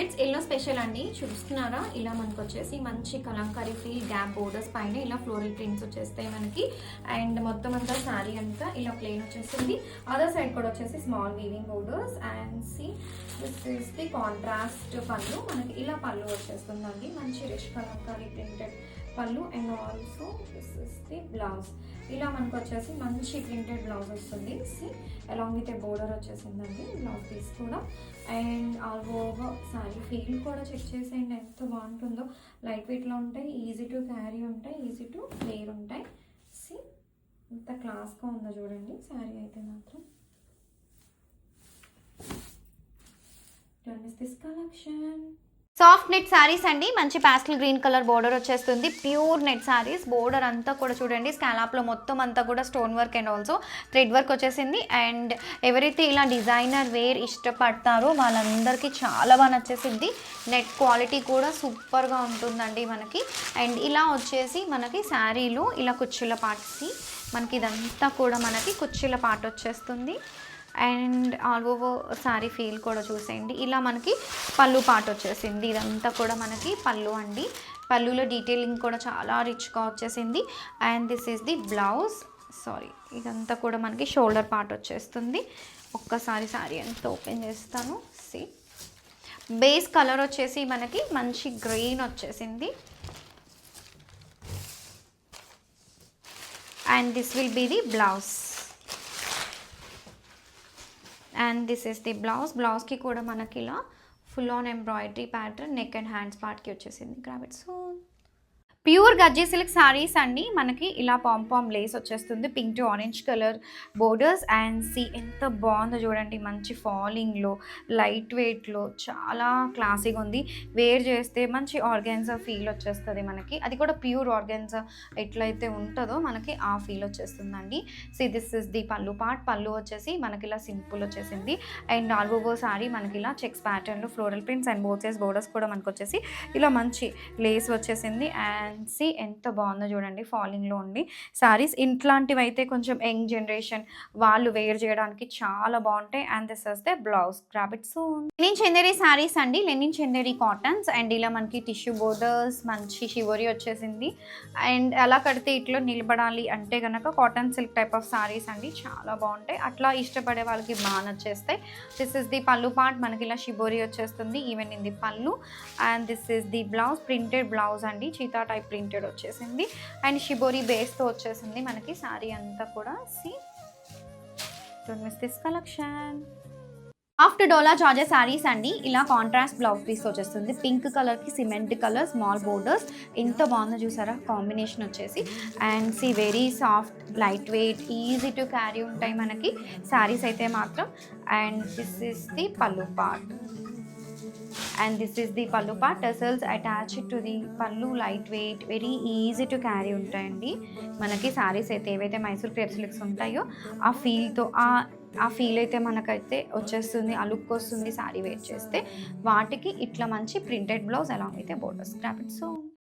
It's yellow special అండి. చూస్తున్నారా, ఇలా మనకు వచ్చేసి మంచి కలంకారీ ఫీల్ గ్యాప్ బోర్డర్స్ పైన ఇలా ఫ్లోరల్ ప్రింట్స్ వచ్చేస్తాయి మనకి. అండ్ మొత్తం అంతా శారీ అంతా ఇలా ప్లెయిన్ వచ్చేసింది. అదర్ సైడ్ కూడా వచ్చేసి small weaving borders. And see this is the contrast pallu. మనకి ఇలా పళ్ళు వచ్చేస్తుందండి, మంచి rich kalamkari printed pallu. And also this is the blouse. ఇలా మనకు వచ్చేసి మంచి ప్రింటెడ్ బ్లౌజ్ వస్తుంది. See along with a border వచ్చేసిందండి బ్లౌజ్ పీస్ కూడా. And all over sari feel కూడా చెక్ చేసేయండి ఎంత బాగుంటుందో. లైట్ వెయిట్లో ఉంటాయి, ఈజీ టు క్యారీ ఉంటాయి, ఈజీ టు వేర్ ఉంటాయి. సి ఎంత క్లాస్గా ఉందో చూడండి శారీ అయితే మాత్రం. This collection soft net saris అండి, మంచి పాస్టల్ గ్రీన్ కలర్ బోర్డర్ వచ్చేస్తుంది. Pure net saris. బోర్డర్ అంతా కూడా చూడండి స్కాలాప్లో మొత్తం అంతా కూడా stone work and also thread work వచ్చేసింది. అండ్ ఎవరైతే ఇలా డిజైనర్ వేర్ ఇష్టపడతారో వాళ్ళందరికీ చాలా బాగా నచ్చేసింది. నెట్ క్వాలిటీ కూడా సూపర్గా ఉంటుందండి మనకి. అండ్ ఇలా వచ్చేసి మనకి శారీలో ఇలా కుర్చీల పార్ట్స్, మనకి ఇదంతా కూడా మనకి కుర్చీల పార్ట్ వచ్చేస్తుంది. And all over sari feel కూడా చూసేయండి. ఇలా మనకి పళ్ళు పార్ట్ వచ్చేసింది. ఇదంతా కూడా మనకి పళ్ళు అండి. పళ్ళులో డీటెయిలింగ్ కూడా చాలా రిచ్గా వచ్చేసింది. And this is the blouse. Sorry, ఇదంతా కూడా మనకి షోల్డర్ పార్ట్ వచ్చేస్తుంది. ఒక్కసారి శారీ అంతా ఓపెన్ చేస్తాను. సి బేస్ కలర్ వచ్చేసి మనకి మంచి గ్రీన్ వచ్చేసింది. And this will be the blouse. And this is the blouse. బ్లౌజ్కి కూడా మనకి ఇలా full on embroidery pattern neck and hands పార్ట్కి వచ్చేసింది. Grab it soon. Pure gajji silk saris అండి. మనకి ఇలా పాంపామ్ లేస్ వచ్చేస్తుంది, pink to orange colour borders. And see ఎంత బాగుందో చూడండి, మంచి ఫాలింగ్లో లైట్ వెయిట్లో చాలా క్లాసీగా ఉంది. వేర్ చేస్తే మంచి ఆర్గాన్జా ఫీల్ వచ్చేస్తుంది మనకి. అది కూడా ప్యూర్ ఆర్గాన్జా ఎట్లయితే ఉంటుందో మనకి ఆ ఫీల్ వచ్చేస్తుందండి. C this is the pallu part. పళ్ళు వచ్చేసి మనకి ఇలా సింపుల్ వచ్చేసింది. అండ్ ఆల్ ఓవర్ శారీ మనకి ఇలా చెక్స్ ప్యాటర్న్లో floral prints and both sides borders కూడా మనకు వచ్చేసి ఇలా మంచి లేస్ వచ్చేసింది. అండ్ సి ఎంత బాగుందో చూడండి ఫాలింగ్లో ఉండి శారీస్. ఇట్లాంటివి అయితే కొంచెం యంగ్ జనరేషన్ వాళ్ళు వేర్ చేయడానికి చాలా బాగుంటాయి. And this is the blouse. Grab it soon. Linen Chanderi saris అండి, లెనిన్ చందేరి కాటన్స్. అండ్ ఇలా మనకి టిష్యూ బోర్డర్స్, మంచి షివోరీ వచ్చేసింది. అండ్ అలా కడితే ఇట్లా నిలబడాలి అంటే కనుక cotton silk type of saris అండి, చాలా బాగుంటాయి. అట్లా ఇష్టపడే వాళ్ళకి బాగా నచ్చేస్తాయి. This is the pallu part. మనకి ఇలా షిబోరీ వచ్చేస్తుంది even in the pallu. And this is the blouse. Printed blouse అండి, చీతా టైప్ ప్రింటెడ్ వచ్చేసింది. అండ్ షిబోరీ బేస్తో వచ్చేసింది మనకి శారీ అంతా కూడా. See don't miss this collection. After dola georgette saris అండి, ఇలా కాంట్రాస్ట్ బ్లౌజ్ పీస్ వచ్చేస్తుంది. పింక్ కలర్కి సిమెంట్ కలర్ స్మాల్ బోర్డర్స్. ఎంత బాగుందో చూసారా కాంబినేషన్ వచ్చేసి. And see very soft, light weight, easy to carry ఉంటాయి మనకి శారీస్ అయితే మాత్రం. And this is the pallu part. And this is the pallu part. Tassels attached to the pallu, light weight, very easy to carry ఉంటాయండి మనకి. శారీస్ అయితే ఏవైతే Mysore crepe silks ఉంటాయో ఆ ఫీల్తో ఆ ఫీల్ అయితే మనకైతే వచ్చేస్తుంది, ఆ లుక్ వస్తుంది శారీ వేర్ చేస్తే. వాటికి ఇట్లా మంచి ప్రింటెడ్ బ్లౌజ్ అలాంగ్ అయితే బోర్డర్స్. Grab it so